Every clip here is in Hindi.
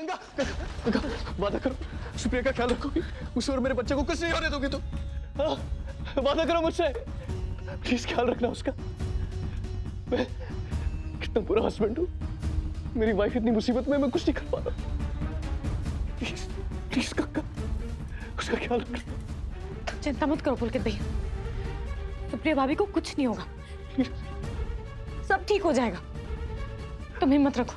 गंगा, गंगा, वादा करो सुप्रिया का ख्याल रखोगी, उसे और मेरे बच्चे को कुछ नहीं होने दोगी तुम। हाँ, वादा करो मुझसे, प्लीज ख्याल रखना उसका। मैं कितना बुरा हस्बैंड हूँ, मेरी वाइफ इतनी मुसीबत में मैं कुछ नहीं कर पा रहा। प्लीज प्लीज गंगा, उसका ख्याल रखना। चिंता मत करो पुलकित भैया, सुप्रिया भाभी को कुछ नहीं होगा, सब ठीक हो जाएगा, तुम हिम्मत रखो।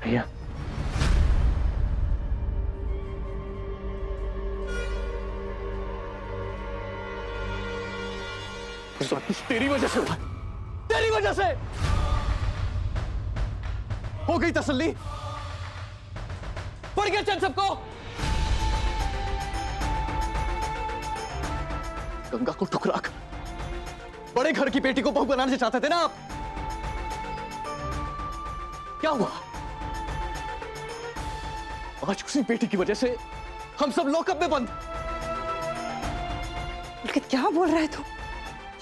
भैया सब कुछ तेरी वजह से हुआ, तेरी वजह से। हो गई तसल्ली, पड़ गया चैन सबको। गंगा को ठुकरा कर बड़े घर की बेटी को बहू बनाने चाहते थे ना आप, क्या हुआ? आज उसी बेटी की वजह से हम सब लॉकअप में बंद। क्या बोल रहे तू?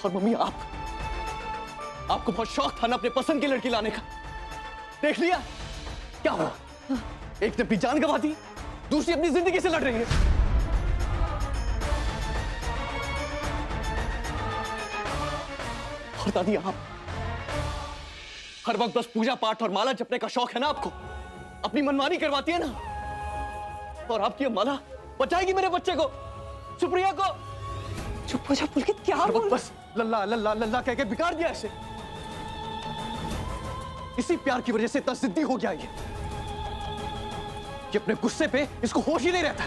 और मम्मी आपको बहुत शौक था ना अपने पसंद की लड़की लाने का, देख लिया क्या हुआ? एक ने अपनी जान गंवा दी, दूसरी अपनी जिंदगी से लड़ रही है। और दादी आप हर वक्त बस पूजा पाठ और माला जपने का शौक है ना आपको, अपनी मनमानी करवाती है ना, और आपकी माला बचाएगी मेरे बच्चे को, सुप्रिया को। चुप हो जा पुलकित, क्या बोल? बस लल्ला लल्ला लल्ला कह के बिगाड़ दिया इसे। इसी प्यार की वजह से इतना जिद्दी हो गया ये कि अपने गुस्से पे इसको होश ही नहीं रहता।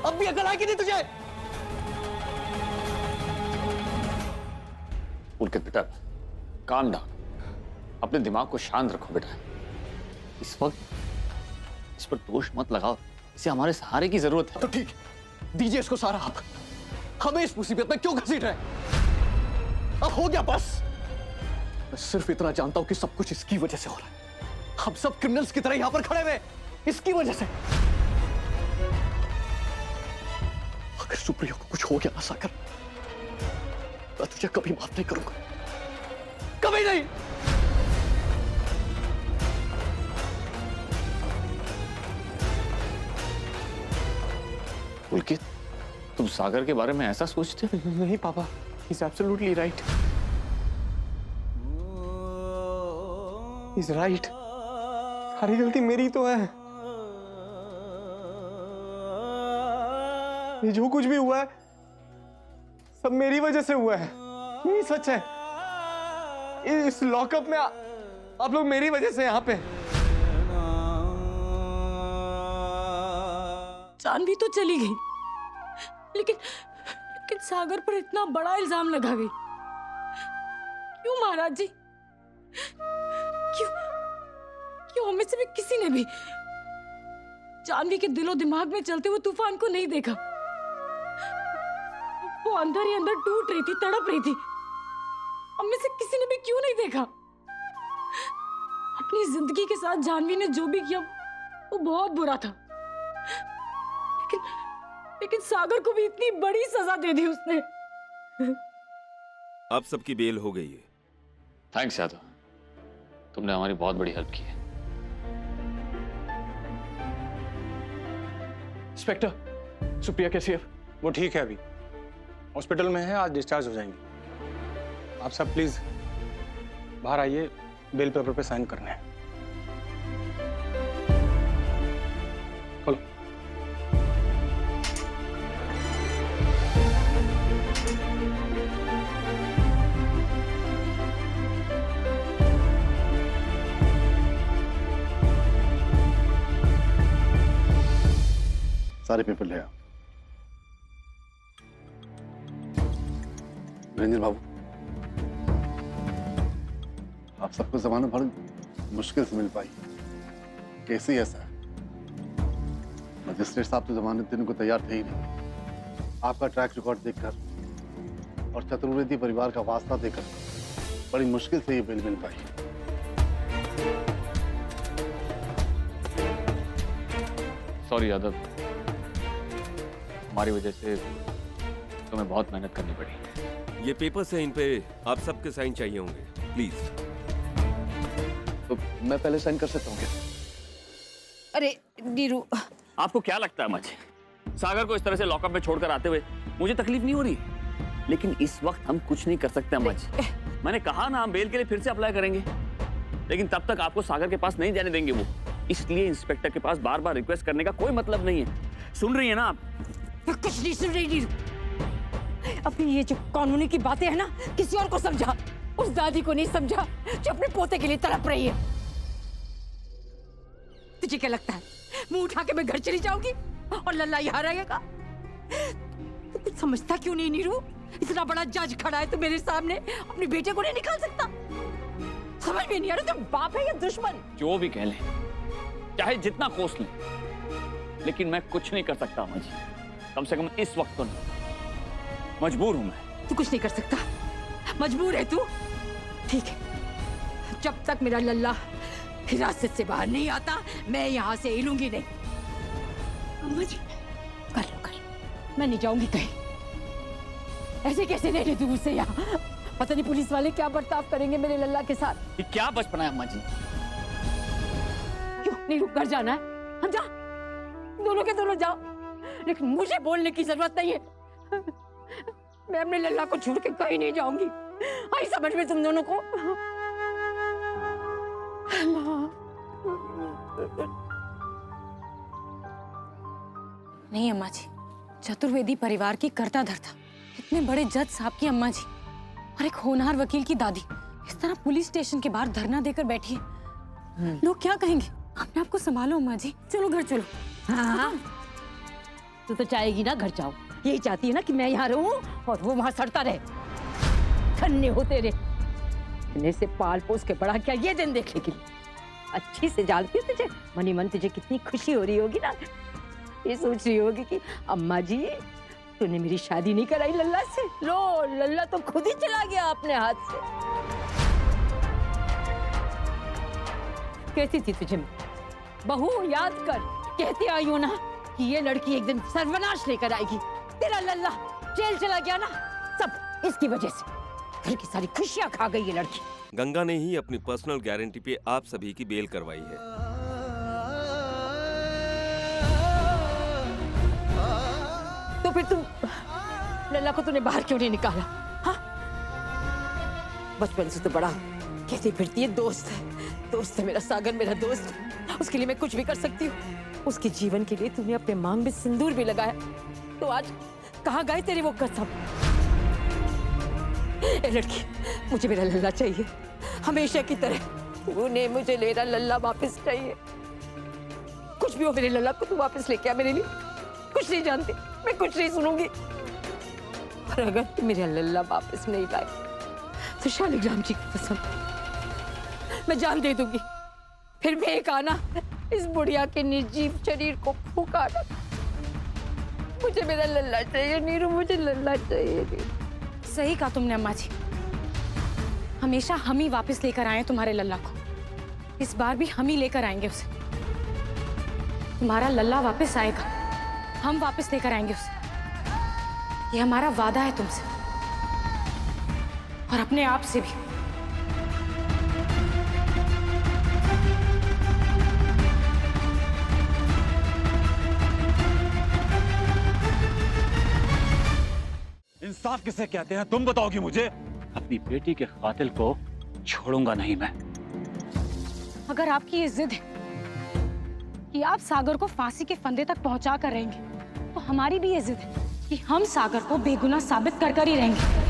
अब भी अकल आएगी नहीं तुझे? पुलकित बेटा, काम डाउन, अपने दिमाग को शांत रखो बेटा। इस वक्त इस पर दोष मत लगाओ, इसे हमारे सहारे की जरूरत है। तो ठीक, दीजिए इसको सारा हक। हमें इस मुसीबत में क्यों घसीट रहे? अब हो गया बस। मैं सिर्फ इतना जानता हूं कि सब कुछ इसकी वजह से हो रहा है। हम सब क्रिमिनल्स की तरह यहां पर खड़े हुए इसकी वजह से। अगर सुप्रिया को कुछ हो गया ना सागर, मैं तुझे कभी माफ नहीं करूंगा, कभी नहीं। पुलकित, तुम सागर के बारे में ऐसा सोचते हो? नहीं पापा, he's absolutely right. He's right. सारी गलती मेरी तो है। ये जो कुछ भी हुआ है सब मेरी वजह से हुआ है, यही सच है। इस लॉकअप में आप लोग मेरी वजह से यहाँ पे। जानवी तो चली गई, लेकिन सागर पर इतना बड़ा इल्जाम लगा गई। क्यों महाराज जी? क्यों हमें से भी किसी ने भी जानवी के दिलो दिमाग में चलते हुए तूफान को नहीं देखा? वो अंदर ही अंदर टूट रही थी, तड़प रही थी। हमें से किसी ने भी क्यों नहीं देखा? अपनी जिंदगी के साथ जानवी ने जो भी किया वो बहुत बुरा था, लेकिन सागर को भी इतनी बड़ी सजा दे दी उसने। अब सबकी बेल हो गई है। थैंक्स यादव, तुमने हमारी बहुत बड़ी हेल्प की है। इंस्पेक्टर, सुप्रिया कैसी है? वो ठीक है, अभी हॉस्पिटल में है, आज डिस्चार्ज हो जाएंगी। आप सब प्लीज बाहर आइए, बेल पेपर पे साइन करने हैं। बोलो। सारे पेपर ले आओ। रंजन बाबू, आप सबको जमानत भर मुश्किल से मिल पाई, कैसे ऐसा है? मजिस्ट्रेट साहब तो जमानत देने को तैयार थे ही नहीं। आपका ट्रैक रिकॉर्ड देखकर और चतुर्वेदी परिवार का वास्ता देकर बड़ी मुश्किल से ये बेल मिल पाई। सॉरी यादव, हमारी वजह से तुम्हें बहुत मेहनत करनी पड़ी। ये पेपर्स हैं, इन पे आप सबके साइन चाहिए होंगे, प्लीज। तो मैं पहले साइन कर सकता हूँ क्या? अरे नीरू, आपको क्या लगता है अम्मा जी, सागर को इस तरह से लॉकअप में छोड़कर आते हुए मुझे तकलीफ नहीं हो रही? लेकिन इस वक्त हम कुछ नहीं कर सकते अम्मा जी। मैंने कहा ना, हम बेल के लिए फिर से अप्लाई करेंगे, लेकिन तब तक आपको सागर के पास नहीं जाने देंगे वो। इसलिए इंस्पेक्टर के पास बार बार रिक्वेस्ट करने का कोई मतलब नहीं है। सुन रही है ना आप? मैं कुछ नहीं सुन रही नीरू। अपनी ये जो कानूनी की बातें है ना, किसी और को समझा, उस दादी को नहीं समझा जो अपने पोते के लिए तड़प रही है। तुझे क्या लगता है मुंह उठा के मैं घर चली जाऊंगी और लल्ला यहाँ रहेगा? तू कुछ समझता क्यों नहीं नीरू? इतना बड़ा जज खड़ा है, तो मेरे सामने अपने बेटे को नहीं निकाल सकता? समझ में नहीं आ रहा, तुम बाप है या दुश्मन? जो भी कह लें, चाहे जितना कोस लें, लेकिन मैं कुछ नहीं कर सकता अम्मा जी। कम से कम इस वक्त तो नहीं। मजबूर हूं मैं। तू कुछ नहीं कर सकता, मजबूर है तू? ठीक है, जब तक मेरा लल्ला हिरासत से बाहर नहीं आता, मैं यहाँ से हिलूंगी नहीं। अम्मा जी, कर लो कर लो, मैं नहीं जाऊंगी कहीं। ऐसे कैसे ले दूर से यहाँ? पता नहीं पुलिस वाले क्या बर्ताव करेंगे मेरे लल्ला के साथ। ये क्या बचपना है अम्मा जी? क्यों नीरू, घर जाना है? हम जा, दोनों के दोनों जाओ, लेकिन मुझे बोलने की जरूरत नहीं है। मैं अपने लल्ला को छोड़ के कहीं नहीं जाऊंगी। आई समझ में तुम दोनों को? नहीं अम्मा जी, चतुर्वेदी परिवार की कर्ता धर्ता, इतने बड़े जज साहब की अम्मा जी और एक होनहार वकील की दादी इस तरह पुलिस स्टेशन के बाहर धरना देकर बैठी है, लोग क्या कहेंगे? अपने आप को संभालो अम्मा जी, चलो घर चलो। हाँ, तू तो चाहेगी ना घर जाओ, यही चाहती है ना कि मैं यहाँ रहूं और वो वहां सड़ता रहे। धन्य हो तेरे, इन्हें से पाल पोस के बड़ा क्या ये दिन देखने के लिए। अच्छी से जानती हूँ तुझे, मनी मन तुझे कितनी खुशी हो रही होगी ना। ये सोच रही होगी कि अम्मा जी तूने मेरी शादी नहीं कराई लल्ला से। लो, लल्ला तो खुद ही चला गया अपने हाथ से। कहती थी तुझे बहू, याद कर, कहती आई हो ना कि ये लड़की एक दिन सर्वनाश लेकर आएगी। तेरा लल्ला जेल चला गया ना, सब इसकी वजह से। घर की सारी खुशियां खा गई ये लड़की। गंगा ने ही अपनी पर्सनल गारंटी पे आप सभी की बेल करवाई है। तो फिर तुम लल्ला को तूने बाहर क्यों नहीं निकाला? हाँ, बचपन से तो बड़ा कहती फिरती है दोस्त है, दोस्त है मेरा सागर, मेरा दोस्त है। उसके लिए मैं कुछ भी कर सकती हूँ। उसके जीवन के लिए तूने अपने मांग में सिंदूर भी लगाया, तो आज कहाँ गए तेरी वो कसम? ए लड़की, मुझे मेरा लल्ला चाहिए, हमेशा की तरह। तूने मुझे मेरा लल्ला वापस चाहिए। कुछ भी हो, मेरे लल्ला को तू वापस लेके आ मेरे लिए। कुछ नहीं जानती, मैं कुछ नहीं सुनूंगी। और अगर तू मेरा लल्ला वापस नहीं लाए तो शालिग्राम जी की कसम मैं जान दे दूंगी। फिर मैं एक आना इस बुढ़िया के निर्जीव शरीर को फूंकाना। मुझे मेरा लल्ला चाहिए नीरू, मुझे लल्ला चाहिए नीरू। सही कहा तुमने अम्मा जी, हमेशा हम ही वापस लेकर आए तुम्हारे लल्ला को। इस बार भी हम ही लेकर आएंगे उसे। तुम्हारा लल्ला वापस आएगा, हम वापस लेकर आएंगे उसे। ये हमारा वादा है तुमसे और अपने आप से भी। इंसाफ किसे कहते हैं तुम बताओगी मुझे? अपनी बेटी के कातिल को छोड़ूंगा नहीं मैं। अगर आपकी ये जिद है कि आप सागर को फांसी के फंदे तक पहुंचा कर रहेंगे, तो हमारी भी ये जिद है कि हम सागर को बेगुनाह साबित कर कर ही रहेंगे।